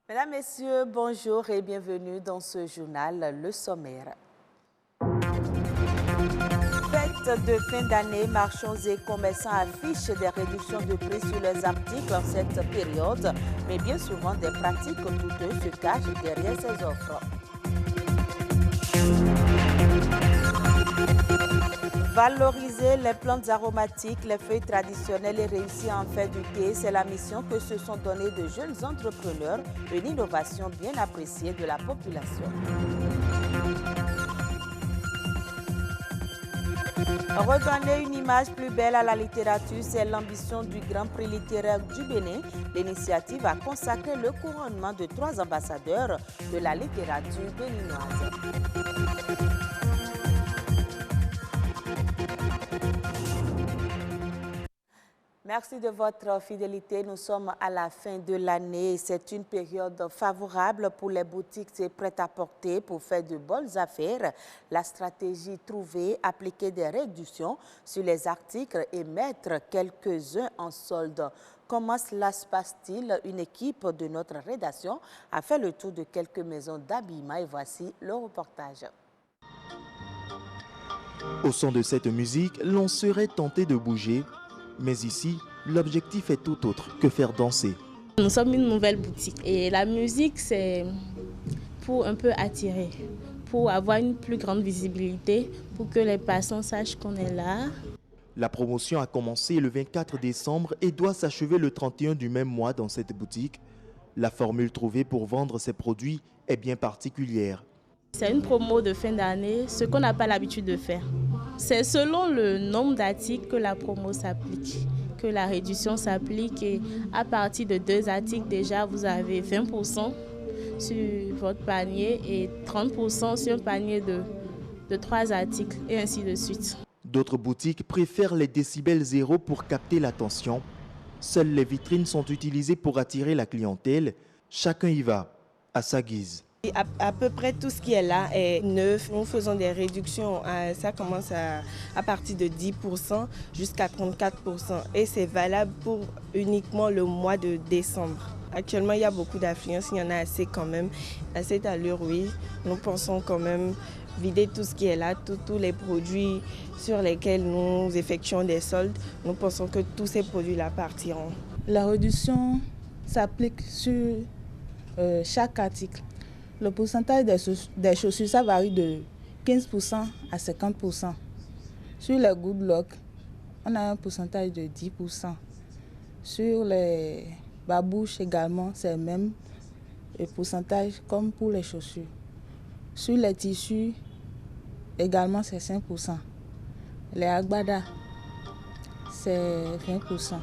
Mesdames, Messieurs, bonjour et bienvenue dans ce journal Le Sommaire. Fête de fin d'année, marchands et commerçants affichent des réductions de prix sur leurs articles en cette période, mais bien souvent des pratiques douteuses se cachent derrière ces offres. Valoriser les plantes aromatiques, les feuilles traditionnelles et réussir à en faire du thé, c'est la mission que se sont donnés de jeunes entrepreneurs, une innovation bien appréciée de la population. Redonner une image plus belle à la littérature, c'est l'ambition du Grand Prix littéraire du Bénin. L'initiative a consacré le couronnement de 3 ambassadeurs de la littérature béninoise. Merci de votre fidélité. Nous sommes à la fin de l'année. C'est une période favorable pour les boutiques et prêt-à-porter pour faire de bonnes affaires. La stratégie trouvée, appliquer des réductions sur les articles et mettre quelques-uns en solde. Comment cela se passe-t-il? Une équipe de notre rédaction a fait le tour de quelques maisons d'habillement et voici le reportage. Au son de cette musique, l'on serait tenté de bouger. Mais ici, l'objectif est tout autre que faire danser. Nous sommes une nouvelle boutique et la musique, c'est pour un peu attirer, pour avoir une plus grande visibilité, pour que les passants sachent qu'on est là. La promotion a commencé le 24 décembre et doit s'achever le 31 du même mois dans cette boutique. La formule trouvée pour vendre ces produits est bien particulière. C'est une promo de fin d'année, ce qu'on n'a pas l'habitude de faire. C'est selon le nombre d'articles que la promo s'applique, que la réduction s'applique. Et à partir de 2 articles, déjà, vous avez 20% sur votre panier et 30% sur un panier de 3 articles et ainsi de suite. D'autres boutiques préfèrent les décibels zéro pour capter l'attention. Seules les vitrines sont utilisées pour attirer la clientèle. Chacun y va, à sa guise. À peu près tout ce qui est là est neuf. Nous faisons des réductions, ça commence à partir de 10% jusqu'à 34%. Et c'est valable pour uniquement le mois de décembre. Actuellement, il y a beaucoup d'affluence, il y en a assez quand même. À cette allure, oui, nous pensons quand même vider tout ce qui est là, tous les produits sur lesquels nous effectuons des soldes. Nous pensons que tous ces produits-là partiront. La réduction s'applique sur chaque article. Le pourcentage des chaussures, ça varie de 15% à 50%. Sur les good luck, on a un pourcentage de 10%. Sur les babouches également, c'est le même pourcentage comme pour les chaussures. Sur les tissus, également, c'est 5%. Les agbadas, c'est 20%.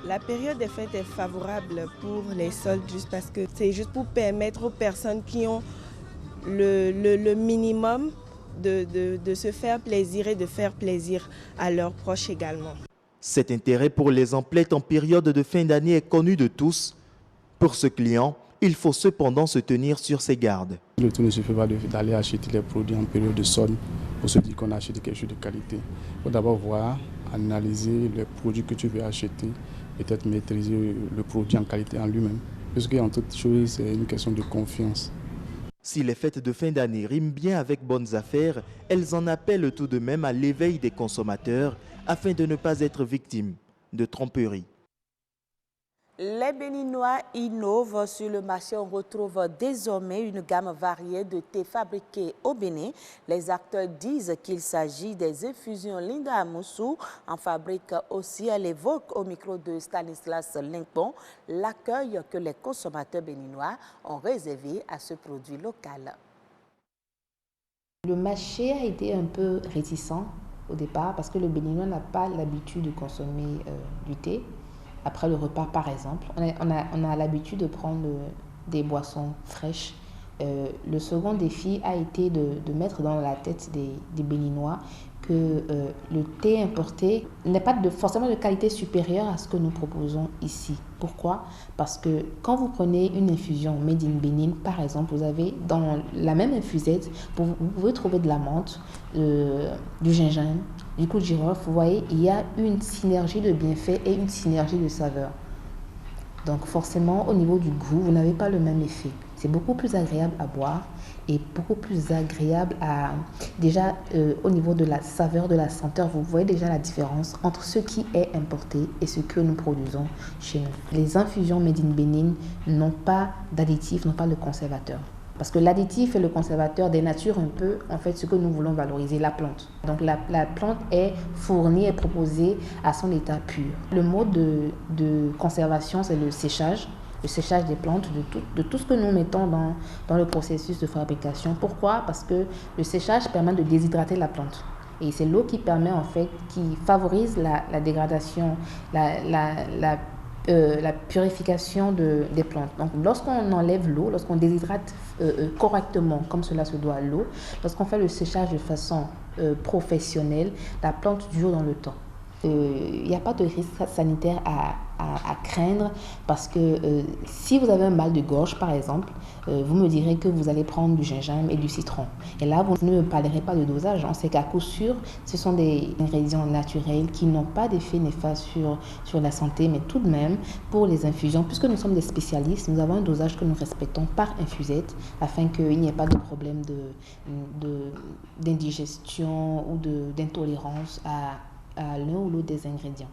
La période des fêtes est favorable pour les soldes juste parce que c'est juste pour permettre aux personnes qui ont le minimum de se faire plaisir et de faire plaisir à leurs proches également. Cet intérêt pour les emplettes en période de fin d'année est connu de tous. Pour ce client, il faut cependant se tenir sur ses gardes. Le tout ne suffit pas d'aller acheter les produits en période de solde pour se dire qu'on a acheté quelque chose de qualité. Il faut d'abord voir, analyser les produits que tu veux acheter, peut-être maîtriser le produit en qualité en lui-même. Parce qu'en toute chose, c'est une question de confiance. Si les fêtes de fin d'année riment bien avec bonnes affaires, elles en appellent tout de même à l'éveil des consommateurs afin de ne pas être victimes de tromperies. Les Béninois innovent sur le marché. On retrouve désormais une gamme variée de thé fabriqués au Bénin. Les acteurs disent qu'il s'agit des infusions Linda Amoussou. En fabrique aussi, elle évoque au micro de Stanislas Linkpon l'accueil que les consommateurs béninois ont réservé à ce produit local. Le marché a été un peu réticent au départ parce que le Béninois n'a pas l'habitude de consommer du thé. Après le repas, par exemple, on a l'habitude de prendre des boissons fraîches. Le second défi a été de mettre dans la tête des Béninois que le thé importé n'est pas forcément de qualité supérieure à ce que nous proposons ici. Pourquoi? Parce que quand vous prenez une infusion made in Bénin, par exemple, vous avez dans la même infusette, vous pouvez trouver de la menthe, du gingembre, du clou de girofle. Vous voyez, il y a une synergie de bienfaits et une synergie de saveurs. Donc forcément, au niveau du goût, vous n'avez pas le même effet. C'est beaucoup plus agréable à boire et beaucoup plus agréable à... Déjà, au niveau de la saveur, de la senteur, vous voyez déjà la différence entre ce qui est importé et ce que nous produisons chez nous. Les infusions made in Bénin n'ont pas d'additifs, n'ont pas de conservateur. Parce que l'additif et le conservateur dénaturent un peu en fait ce que nous voulons valoriser, la plante. Donc la plante est fournie et proposée à son état pur. Le mode de conservation, c'est le séchage des plantes, de tout ce que nous mettons dans le processus de fabrication. Pourquoi? Parce que le séchage permet de déshydrater la plante. Et c'est l'eau qui permet en fait, qui favorise la dégradation, la purification des plantes. Donc lorsqu'on enlève l'eau, lorsqu'on déshydrate correctement, comme cela se doit à l'eau, lorsqu'on fait le séchage de façon professionnelle, la plante dure dans le temps. Il n'y a pas de risque sanitaire à craindre parce que si vous avez un mal de gorge par exemple, vous me direz que vous allez prendre du gingembre et du citron. Et là, vous ne me parlerez pas de dosage. On sait qu'à coup sûr, ce sont des ingrédients naturels qui n'ont pas d'effet néfaste sur la santé, mais tout de même, pour les infusions, puisque nous sommes des spécialistes, nous avons un dosage que nous respectons par infusette afin qu'il n'y ait pas de problème d'indigestion ou d'intolérance à l'un ou l'autre des ingrédients.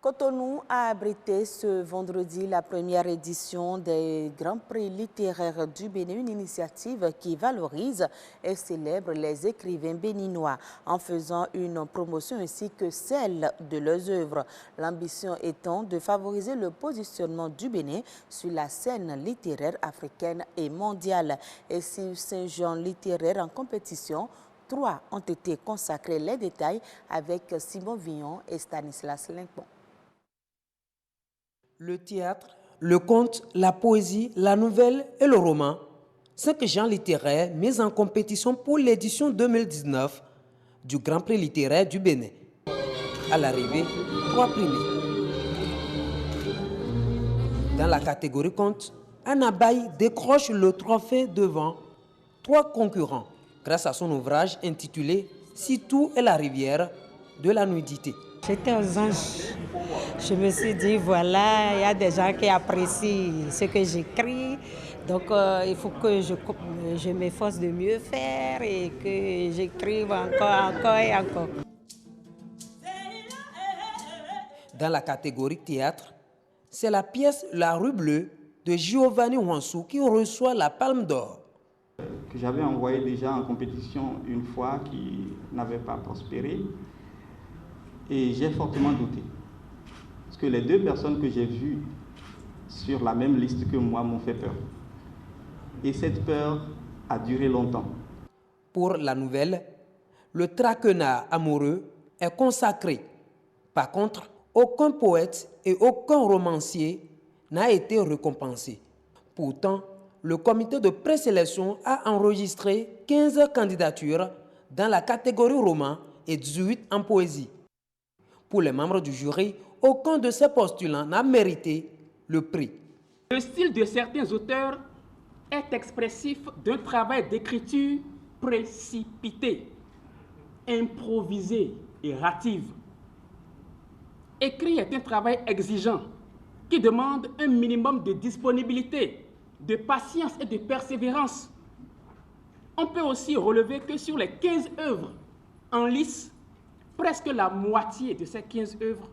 Cotonou a abrité ce vendredi la première édition des Grands Prix littéraires du Bénin, une initiative qui valorise et célèbre les écrivains béninois en faisant une promotion ainsi que celle de leurs œuvres. L'ambition étant de favoriser le positionnement du Bénin sur la scène littéraire africaine et mondiale. Et si Saint-Jean littéraire en compétition, 3 ont été consacrés. Les détails avec Simon Villon et Stanislas Limpon. Le théâtre, le conte, la poésie, la nouvelle et le roman, 5 genres littéraires mis en compétition pour l'édition 2019 du Grand Prix littéraire du Bénin. À l'arrivée, 3 primés. Dans la catégorie conte, Anna Baye décroche le trophée devant 3 concurrents grâce à son ouvrage intitulé « Sitou et la rivière de la nudité ». J'étais aux anges. Je me suis dit, voilà, il y a des gens qui apprécient ce que j'écris. Donc, il faut que je m'efforce de mieux faire et que j'écrive encore et encore. Dans la catégorie théâtre, c'est la pièce « La rue bleue » de Giovanni Wansou qui reçoit la Palme d'Or. Que j'avais envoyé déjà en compétition une fois qui n'avait pas prospéré. Et j'ai fortement douté. Parce que les 2 personnes que j'ai vues sur la même liste que moi m'ont fait peur. Et cette peur a duré longtemps. Pour la nouvelle, le traquenard amoureux est consacré. Par contre, aucun poète et aucun romancier n'a été récompensé. Pourtant, le comité de présélection a enregistré 15 candidatures dans la catégorie roman et 18 en poésie. Pour les membres du jury, aucun de ces postulants n'a mérité le prix. Le style de certains auteurs est expressif d'un travail d'écriture précipité, improvisé et hâtive. Écrire est un travail exigeant qui demande un minimum de disponibilité, de patience et de persévérance. On peut aussi relever que sur les 15 œuvres en lice, presque la moitié de ces 15 œuvres,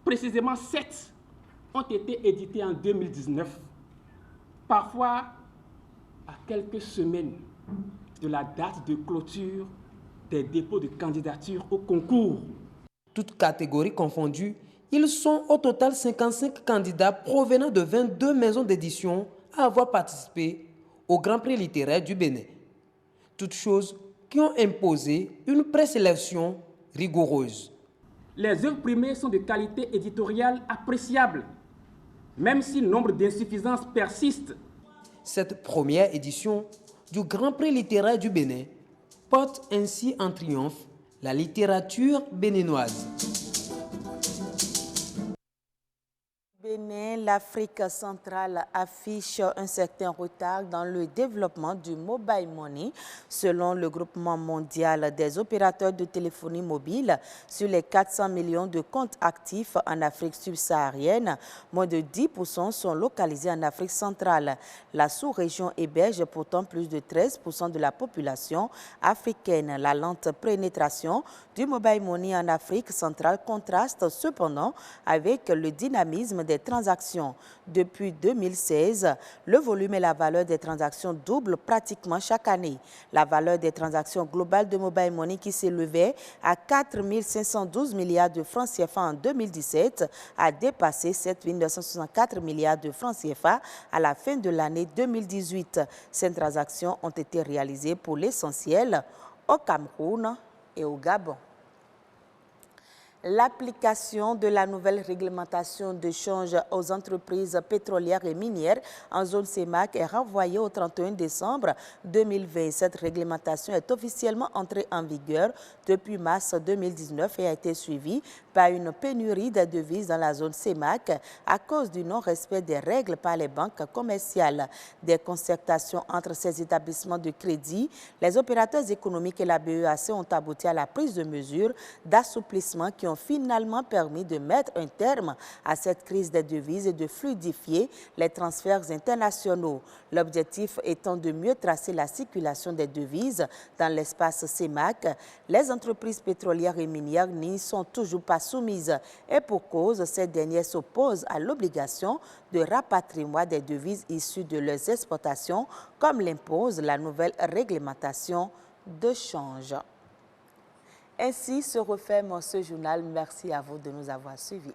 précisément 7, ont été éditées en 2019. Parfois, à quelques semaines de la date de clôture des dépôts de candidature au concours. Toutes catégories confondues, ils sont au total 55 candidats provenant de 22 maisons d'édition à avoir participé au Grand Prix littéraire du Bénin. Toutes choses qui ont imposé une présélection rigoureuse. Les œuvres primées sont de qualité éditoriale appréciable, même si le nombre d'insuffisances persiste. Cette première édition du Grand Prix littéraire du Bénin porte ainsi en triomphe la littérature béninoise. Bénin, l'Afrique centrale affiche un certain retard dans le développement du mobile money. Selon le groupement mondial des opérateurs de téléphonie mobile, sur les 400 millions de comptes actifs en Afrique subsaharienne, moins de 10% sont localisés en Afrique centrale. La sous-région héberge pourtant plus de 13% de la population africaine. La lente pénétration du mobile money en Afrique centrale contraste cependant avec le dynamisme des transactions. Depuis 2016, le volume et la valeur des transactions doublent pratiquement chaque année. La valeur des transactions globales de mobile money qui s'élevait à 4 512 milliards de francs CFA en 2017 a dépassé 7 964 milliards de francs CFA à la fin de l'année 2018. Ces transactions ont été réalisées pour l'essentiel au Cameroun et au Gabon. L'application de la nouvelle réglementation de change aux entreprises pétrolières et minières en zone CEMAC est renvoyée au 31 décembre 2020. Cette réglementation est officiellement entrée en vigueur depuis mars 2019 et a été suivie par une pénurie de devises dans la zone CEMAC à cause du non-respect des règles par les banques commerciales. Des concertations entre ces établissements de crédit, les opérateurs économiques et la BEAC ont abouti à la prise de mesures d'assouplissement qui ont finalement permis de mettre un terme à cette crise des devises et de fluidifier les transferts internationaux. L'objectif étant de mieux tracer la circulation des devises dans l'espace CEMAC. Les entreprises pétrolières et minières n'y sont toujours pas soumises et pour cause, ces dernières s'opposent à l'obligation de rapatriement des devises issues de leurs exportations, comme l'impose la nouvelle réglementation de change. Ainsi se referme ce journal. Merci à vous de nous avoir suivis.